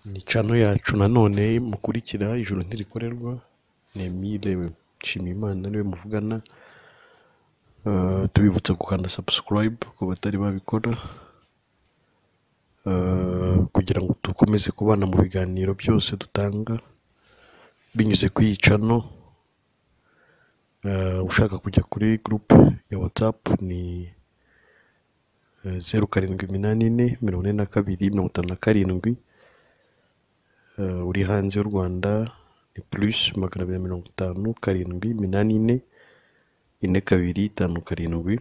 ni cano yacu nanone mukurikira ijoro ntirikorerwa. Ni Emile Nshimiyimana niwe muvugana. Tubibutsa gukanda subscribe ku batari babikora, kugira ngo dukomeze kubana mu biganiro byose dutanga binyuze kuri iyi cano. Ushaka kujya kuri groupe ya WhatsApp ni 07844257. Uri hanze y'u Rwanda ni +25784425257.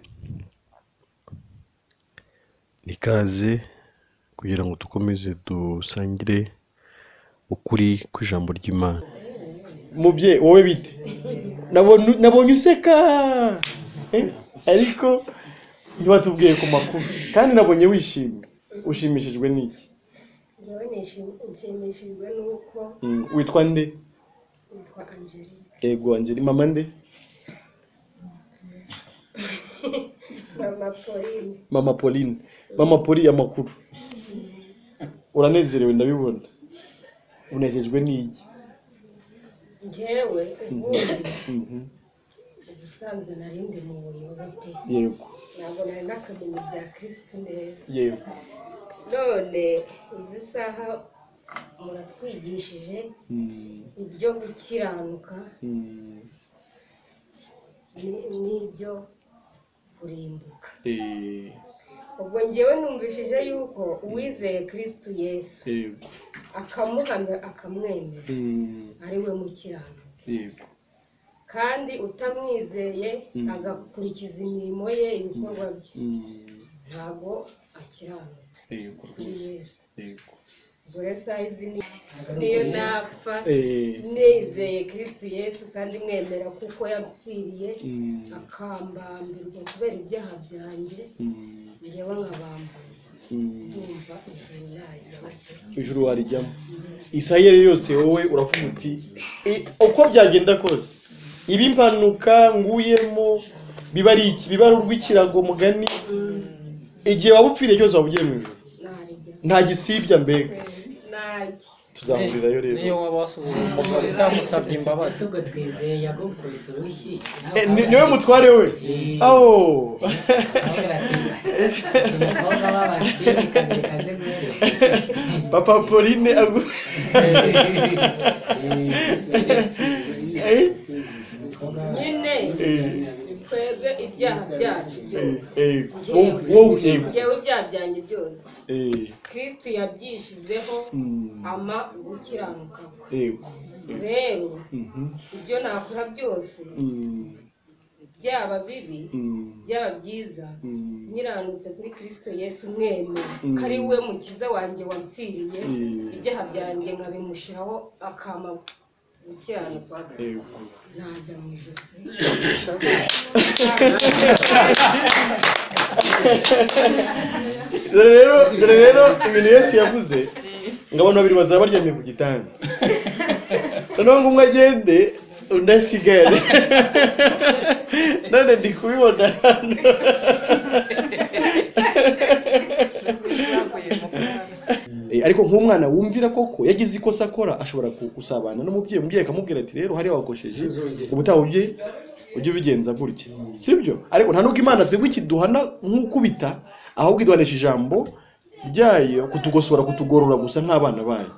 Nikaze kugira ngo dukomeze dusangire ukuri kw'ijambo ry'Imana. Mubye wowe bite? Nabonye useka. Ariko ntiwatubwiye ku makuru kandi nabonye wishimye. Ushimishijwe n'iki? Nshimishijwe nuko witwa nde? witwa Angelique. Yego Angelique. Mama nde? Mama Pauline. Mama Poli amakuru. Uranezerewe ndabibona. Unezejwe n'iki? Njyewe ubundi ubusanzwe narindi mu buyobe pe. Yego. Ntabwo nari nakamenya bya Kristo neza. Yego. None izi saha muratwigishije ibyo gukiranuka n'ibyo kurimbuka. Ubwo njyewe numvishije yuko uwizeye Kristo Yesu akamuhamya akamwemera ari we mukiranutsi, kandi utamwizeye agakurikiza imirimo ye ibikorwa bye ntabwo akiranutse kuri Yesu. Ubwo rero izi niyo napfa nizeye Kristo Yesu kandi mwemera kuko yapfiriye akambambirwa kubera ibyaha byanjye, njyewe nkabambura ndumva ijuru warijyamo. Isirayeli yose wowe uravuga uti uko byagenda kose ibi impanuka nguyemo biba ari iki? Biba ari urw'ikirago mugani. Igihe waba upfiriye cyose waba ugiye mu ijuru, nta gisibya mbega. Tuzahurirayo rero. Niyo waba wasubije utamusabye imbabazi. Ubwo twizeye yagukubise urushyi. Niwe mutware we. Papa Pauline nyine twebwe ibyaha byacu byose, njyewe ibyaha byanjye byose Kristo yabyishizeho ama gukiranuka. Rero ibyo nakora byose byaba bibi byaba byiza nyiranutse kuri Kristo Yesu mwemera ko ari we mukiza wanjye wampfiriye, ibyaha byanjye nkabimushiraho akama gukiranuka, naza mu ijuru. Dore rero ibintu Yesu yavuze ngo abantu babiri bazaba baryamye ku gitanda, noneho ngo umwe agende undi asigare. None ndi kubibona hano. Ariko nk'umwana wumvira koko yagize ikosa akora ashobora gusabana n'umubyeyi akamubwira ati rero hari wakosheje ubutaha ujye ubigenza gutya, sibyo? Ariko nta nubwo Imana twebwe ikiduhana nk'ukubita, ahubwo iduhanisha ijambo ryayo kutugosora, kutugorora gusa nk'abana bayo.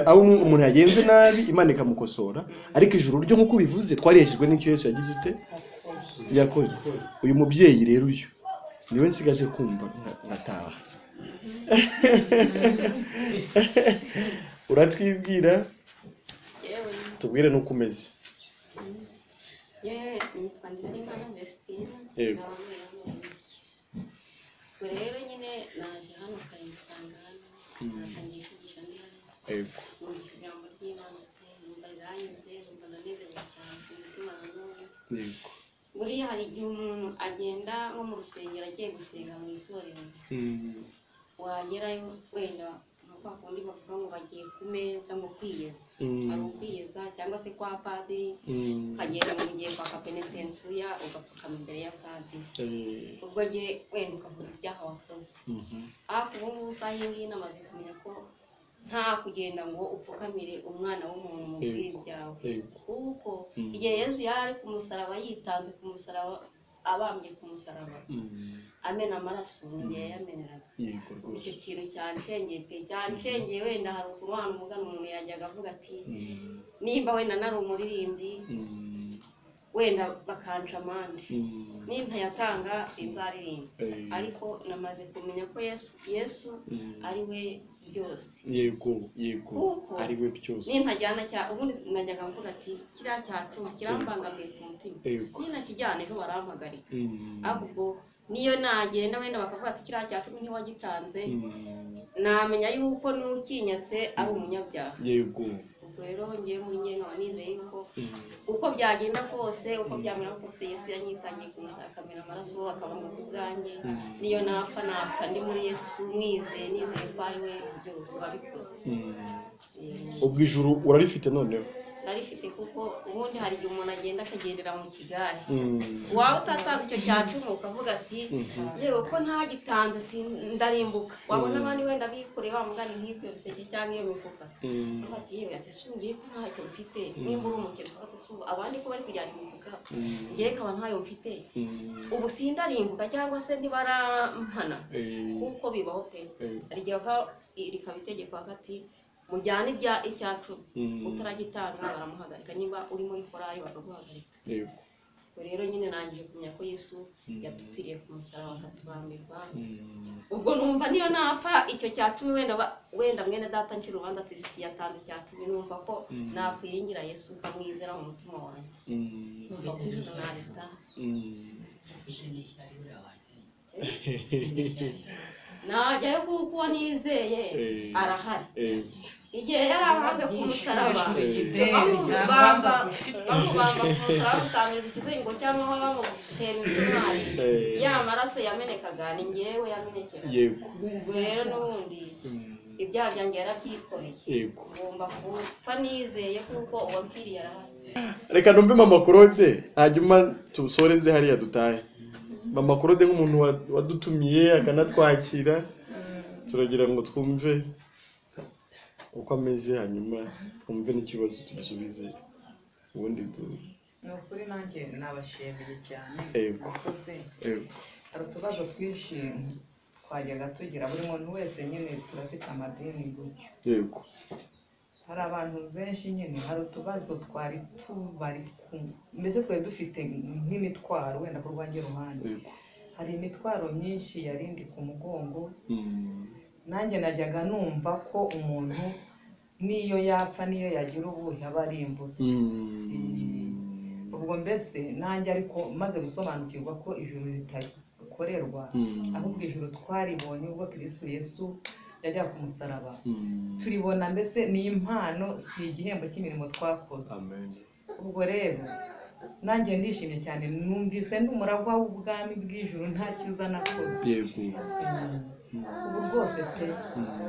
Aho umuntu yagenze nabi Imana ikamukosora, ariko ijuru ryo nk'uko bivuze twariheshejwe n'icyo Yesu yagize ute yakoze. Uyu mubyeyi rero uyu niwe nsigaje kumva ngataha. Uratwibwira tubwire nuko umeze. Nitwa Nzeyimana Vestine. Rero nyine naje hano kayisanga hano natangiye kwigisha ndi hano mu ijambo ry'Imana, numva zanyuze numva nanezerewe cyane umutima na none. Buriya hari igihe umuntu agenda nko mu rusengero agiye gusenga mu itorero, wagerayo wenda kwa kundi bavuga ngo bagiye ku meza ngo kwiyeza, ari ukwiyeza cyangwa se kwa padiri, ukagenda mu gihe kwa kapenetensuya ugapfukama imbere ya padiri, ubwo wenda ukavuga ibyaha wakoze. Ariko ubu ngubu saa yingiyi namaze kumenya ko nta kugenda ngo upfukamire umwana w'umuntu mu bwiri byawe Yego. kuko igihe Yesu yari ari ku musaraba yitanze ku musaraba abambye ku musaraba amena amaraso n'igihe yayameneraga Yego rwose. icyo kintu cyanshengeye pe cyanshengeye wenda hari ukuntu hano umugana umuntu yajyaga avuga ati nimba wenda nari umuririmbyi wenda bakanja amande nintayatanga sinzaririmba ariko namaze kumenya ko Yesu ari we byose. Yego ari we byose. Nintajyana ubundi najyaga mvuga ati kiriya cyacu kirambangamiye ku mutima ninakijyana ejo barampagarika ahubwo niyo nagenda wenda bakavuga ati kiriya cyacu ntiwagitanze namenya yuko n'ukinyatse ari umunyabyaha. Yego. Rero ngiye muri njye nkaba nizeye yuko uko byagenda kose uko byamera kose Yesu yanyitangiye kumusakamira amaraso akabanga ku bwanjye niyo napfa ndi muri Yesu mwizeye nizeye ko ari we byose wabikoze. Ubwo ijuru urarifite noneho? Narifite kuko ubundi hari igihe umuntu agenda akagendera mu kigare waba utatanze icyo cyacumu ukavuga ati yewe ko ntagitanze ndarimbuka wabona abandi wenda bikoreye wa mugani nk'ibyo biseke cyangwa iyo mifuka uvuga ati yewe ati sungiye ko ntacyo mfite nimba uri umukene uvuga ati abandi ko bari kujyana imifuka ngiye nkaba ntayo mfite ubu sindarimbuka cyangwa se ntibarampana kuko bibaho pe hari igihe bava rikaba itegeko hagati mujyane icyacu utaragitanga baramuhagarika niba uri muri korari bakaguhagarika. Yego. Rero nyine nangije kumenya ko Yesu yadupfiriye ku musaraba akatubambirwa ubwo numva niyo napfa icyo cyacu wenda mwene data ncira urubanza ati yatanze icyacu numva ko nakwiringira Yesu ukamwizera mu mutima wanjye numva ko narita najyayo kuko nizeye arahari igihe yarahabwe ku musaraba bamubamba ku musaraba utameze ikizingo cyangwa bamutera imisumari ya maraso yamenekaga ni njyewe yamenekera. Yego. Ubwo rero n'ubundi ibyaha byanjye yarabyikoreye ngomba gupfa nizeye kuko uwampfiriye arahari. Reka numve Mama Claude hanyuma tusoreze hariya dutahe. Mama Claude nk'umuntu wadutumiye akanatwakira turagira ngo twumve uko ameze hanyuma twumve n'ikibazo tugisubize ubundi ni ukuri nanjye nabashimiye cyane. Yego. Hari utubazo twinshi twajyaga tugira buri muntu wese nyine turafite amadeni gutyo. Yego. Hari abantu benshi nyine hari utubazo twari tubari mbese twari dufite nk'imitwaro wenda ku rwanjye ruhande hari imitwaro myinshi yarindi ku mugongo nanjye najyaga numva ko umuntu niyo yapfa niyo yagira ubuhe aba arimbutse. Ubwo mbese nanjye ariko maze gusobanukirwa ko ijuru ritakorerwa ahubwo ijuru twaribonye ubwo Kristo Yesu yajya ku musaraba turibona mbese ni impano si igihembo cy'imirimo twakoze. Ubwo rero nanjye ndishimye cyane numvise ndi umuragwa w'ubwami bw'ijuru nta cyiza nakoze. Yego. Ubu rwose pe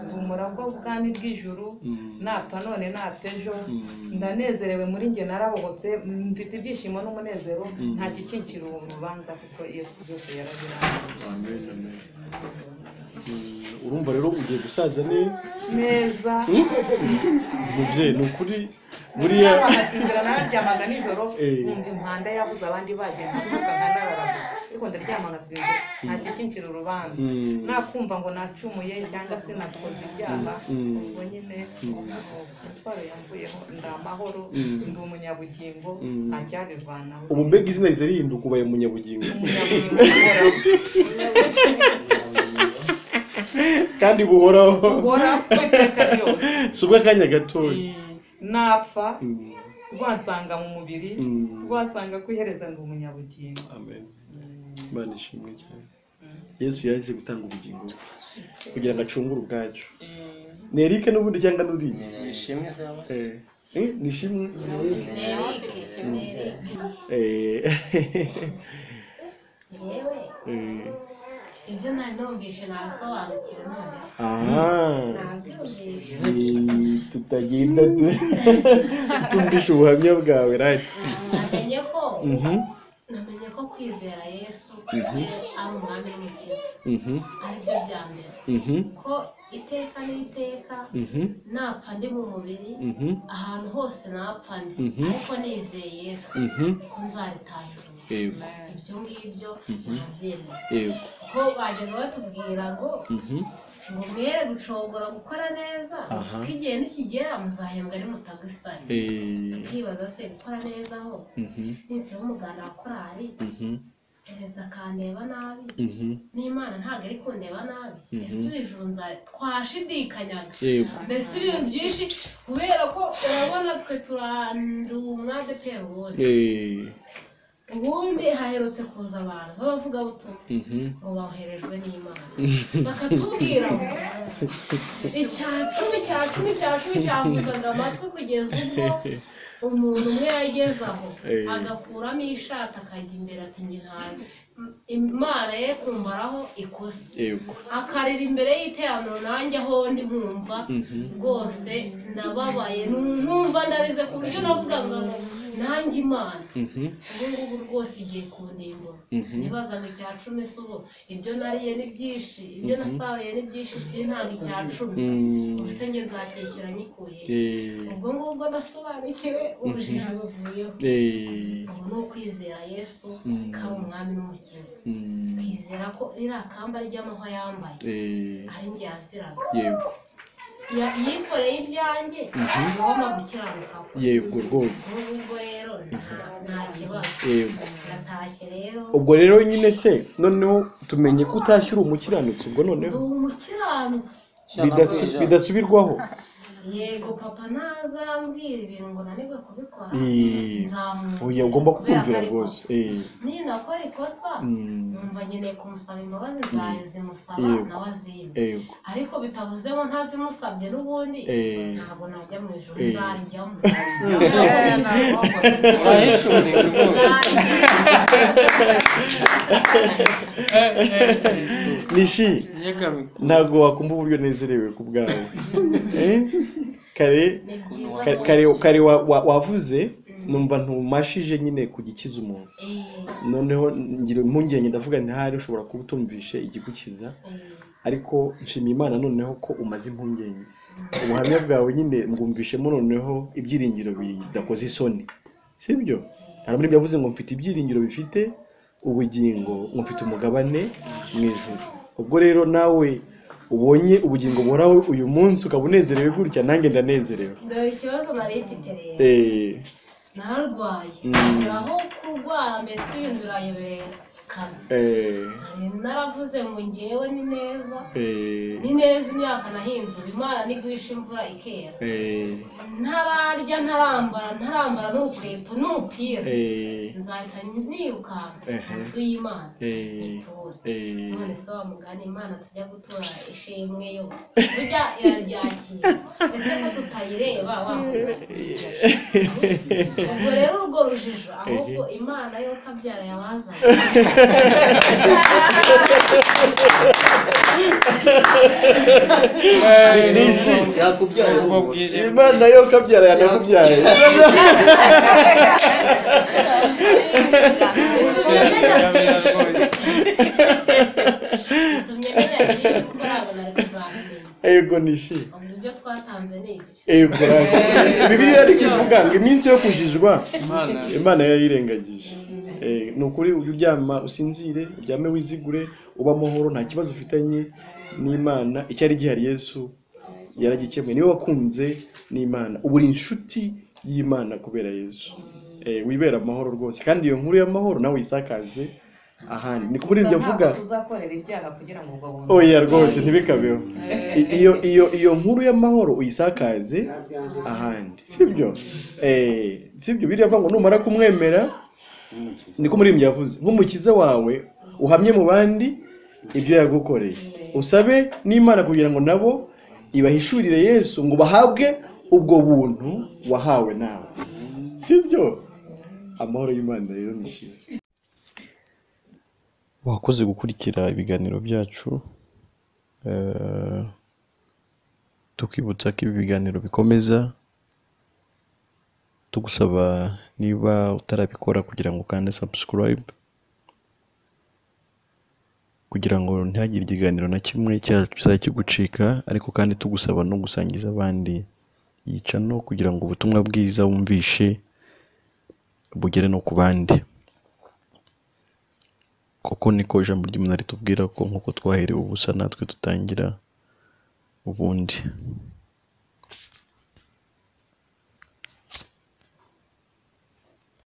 ndi umuragwa w'ubwami bw'ijuru napfa none napfa ejo ndanezerewe muri njye narabohotse mfite ibyishimo n'umunezero nta kikincira urubanza kuko Yesu byose yarabirangije. Urumva rero ugiye gusaza neza mubyeyi ni ukuri buriya bagasinzira nararyamaga nijoro numva impanda yabuze abandi bagenda kuvuga nkanararaga ariko ndaryama ngasinzira nta kikincira urubanza nakumva ngo nacumuye cyangwa se nakoze ibyaha ubwo nyine umusore yamvuyeho ndi amahoro ndi umunyabugingo nta cyabivanaho. ubu mbega izina rize rihinduka ubaye umunyabugingo kandi buhoraho iteka ryose si ubw'akanya gatoya napfa rwasanga mu mubiri rwasanga ko ihereza ndi umunyabugingo. Amen. Imana ishimwe cyane. Yesu yaje gutanga ubugingo kugira ngo acungure ubwacu. Ni Eric n'ubundi cyangwa n'uriye? Nishimwe cyane. Nishimwe. ibyo nari numvise nabisobanukiwe none nabyumvise tutagenda tumvisha ubuhamya bwawe right. namenye ko kwizera Yesu ari umwami n'umukiza ari byo bya mbere ko iteka n'iteka napfa ndi mu mubiri ahantu hose napfa ndi ariko nizeye Yesu ko nzaritaha ijuru ibyo ngibyo ntabyemera kuko bajyaga batubwira ngo mwere gucogora gukora neza kuko igihe nikigera muzahembwa ari mutagisani nkibaza se gukora neza aho ninseho umuganda wa korali perezida akandeba nabi n'Imana ntabwo ari kundeba nabi ese ubijuru twashidikanyaga mbese ibintu byinshi kubera ko urabona twe turandumwa depera ubundi haherutse kuza abantu b'abavugabutumwa ngo boherejwe n'Imana bakatubwira ngo icya cumi cyavuzaga amatwi kugeza ubwo umuntu umwe yageze aho agakuramo ishati akajya imbere ati njye ntabwo Imana ye kumbaraho ikosa akarira imbere y'iteraniro nanjye aho ndi nkumva rwose nababaye numva ndarize ku buryo navuga ngo nanjye Imana ubu ngubu rwose igiye kundimbura nibaza ngo icya cumi si ubu ibyo nariye ni byinshi ibyo nasaruye ni byinshi sintanga icya cumi ubuse njye nzakishyura nyikuye ubwo ngubwo nasobanukiwe ubujiji buvuyeho ubu ni ukwizera Yesu kaba umwami n'umukiza kwizera ko ririya kamba ry'amahwa yambaye ari njye yaziraga yikoreye ibyanjye ngomba gukiranuka yego rwose ubwo rero nta kibazo natashye rero ubwo rero nyine se noneho tumenye ko utashyura umukiranutsi ubwo noneho umukiranutsi bidasubirwaho yego papa ntazambwira ibintu ngo nanirwe kubikora oya ugomba kukumvira rwose ninakora ikosa numva nkeneye kumusaba imbabazi nzazimusaba nawe azimpe ariko bitavuze ngo ntazimusabye n'ubundi ntabwo najya mu ijuru nzarijyamo Nishi ntabwo wakumva uburyo nezerewe ku bwawe kare wavuze numva ntumashije nyine kugikiza umuntu noneho ngira impungenge ndavuga ntihari ushobora kuba utumvishe igikukiza ariko nshimiye Imana noneho ko umaze impungenge ubuhamya bwawe nyine mbwumvishemo noneho ibyiringiro bidakoze isoni sibyo hari muri byavuze ngo mfite ibyiringiro bifite ubugingo ngo mfite umugabane mu ijuru ubwo rero nawe ubonye ubugingo buhoraho uyu munsi ukaba unezerewe gutya nanjye ndanezerewe dore ikibazo nari mfite rero nararwaye ngeraho kurwara mbese ibintu birayoberana naravuze ngo ngewe ni neza imyaka nahinze Imana niguhisha imvura ikera ntararya ntarambara n'urukweto n'umupira nzahita nirukanka mu nzu y'Imana iture none se wa mugani Imana tujya gutura ishimwe yo burya iraryakira ese ko tutayireba ubwo rero urwo rujijo ahubwo Imana yo kabyara yabazanye Nishi yakubyaye Imana yo kabyara yanakubyaye Ego Nishi ibyo twatanze ni ibyo ego Bibiliya ikivuga ngo iminsi yo kujijwa Imana yayirengagije ni ukuri uryama usinzire uryame wizigure uba amahoro nta kibazo ufitanye n'Imana icyari gihari Yesu yaragikemuye niwe wakunze n'Imana ubu uri inshuti y'Imana kubera Yesu wibera amahoro rwose kandi iyo nkuru y'amahoro nawe yisakaze ahandi ni kuri ibyo mvuga tuzakorera ibyaha kugira ngo ubwo buntu oya rwose ntibikabeho iyo nkuru y'amahoro uyisakaze ahandi sibyo biriya ngo numara kumwemera niko muri ibyo yavuze nk'umukiza wawe uhamye mu bandi ibyo yagukoreye usabe n'Imana kugira ngo nabo ibahishurire Yesu ngo bahabwe ubwo buntu wahawe nawe sibyo amahoro y'Imana rero nishimye wakoze gukurikira ibiganiro byacu tukwibutsa ko ibi biganiro bikomeza tugusaba niba utarabikora kugira ngo ukande subscribe kugira ngo ntihagire ikiganiro na kimwe cyazajya kigucika, ariko kandi tugusaba no gusangiza abandi iyi channel kugira ngo ubutumwa bwiza wumvishe bugere no ku bandi, kuko niko ijambo ry'Imana ritubwira ko nk'uko twaherewe ubusa natwe dutangira ubundi.